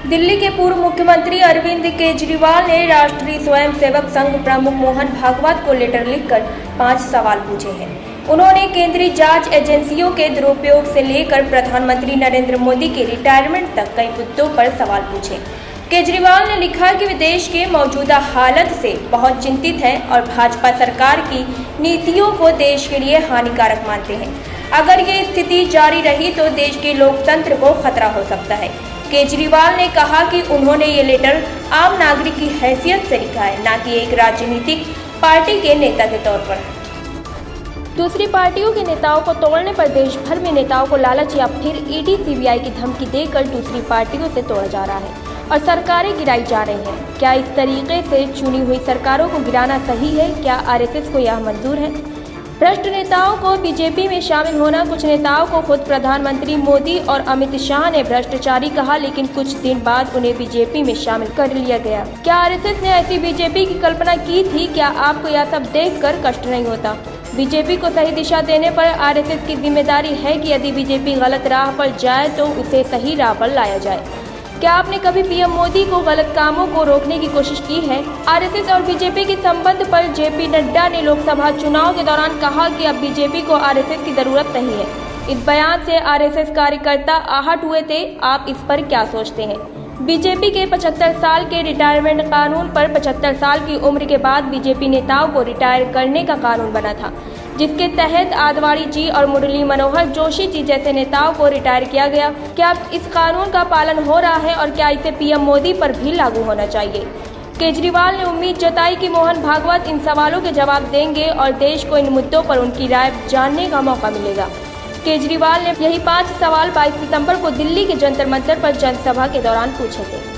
दिल्ली के पूर्व मुख्यमंत्री अरविंद केजरीवाल ने राष्ट्रीय स्वयंसेवक संघ प्रमुख मोहन भागवत को लेटर लिखकर 5 सवाल पूछे हैं। उन्होंने केंद्रीय जांच एजेंसियों के दुरुपयोग से लेकर प्रधानमंत्री नरेंद्र मोदी के रिटायरमेंट तक कई मुद्दों पर सवाल पूछे। केजरीवाल ने लिखा कि वे देश के मौजूदा हालत से बहुत चिंतित हैं और भाजपा सरकार की नीतियों को देश के लिए हानिकारक मानते हैं। अगर ये स्थिति जारी रही तो देश के लोकतंत्र को खतरा हो सकता है। केजरीवाल ने कहा कि उन्होंने ये लेटर आम नागरिक की हैसियत से लिखा है, न कि एक राजनीतिक पार्टी के नेता के तौर पर। दूसरी पार्टियों के नेताओं को तोड़ने पर देश भर में नेताओं को लालच या फिर ईडी सीबीआई की धमकी देकर दूसरी पार्टियों से तोड़ा जा रहा है और सरकारें गिराई जा रही हैं। क्या इस तरीके से चुनी हुई सरकारों को गिराना सही है? क्या आरएसएस को यह मंजूर है? भ्रष्ट नेताओं को बीजेपी में शामिल होना। कुछ नेताओं को खुद प्रधानमंत्री मोदी और अमित शाह ने भ्रष्टाचारी कहा, लेकिन कुछ दिन बाद उन्हें बीजेपी में शामिल कर लिया गया। क्या आरएसएस ने ऐसी बीजेपी की कल्पना की थी? क्या आपको यह सब देखकर कष्ट नहीं होता? बीजेपी को सही दिशा देने पर आरएसएस की जिम्मेदारी है कि यदि बीजेपी गलत राह पर जाए तो उसे सही राह पर लाया जाए। क्या आपने कभी पीएम मोदी को गलत कामों को रोकने की कोशिश की है? आरएसएस और बीजेपी के संबंध पर जेपी नड्डा ने लोकसभा चुनाव के दौरान कहा कि अब बीजेपी को आरएसएस की जरूरत नहीं है। इस बयान से आरएसएस कार्यकर्ता आहत हुए थे। आप इस पर क्या सोचते हैं? बीजेपी के 75 साल के रिटायरमेंट कानून पर 75 साल की उम्र के बाद बीजेपी नेताओं को रिटायर करने का कानून बना था, जिसके तहत आदवाणी जी और मुरली मनोहर जोशी जी जैसे नेताओं को रिटायर किया गया। क्या इस कानून का पालन हो रहा है और क्या इसे पीएम मोदी पर भी लागू होना चाहिए? केजरीवाल ने उम्मीद जताई कि मोहन भागवत इन सवालों के जवाब देंगे और देश को इन मुद्दों पर उनकी राय जानने का मौका मिलेगा। केजरीवाल ने यही 5 सवाल 22 सितंबर को दिल्ली के जंतर मंतर पर जनसभा के दौरान पूछे थे।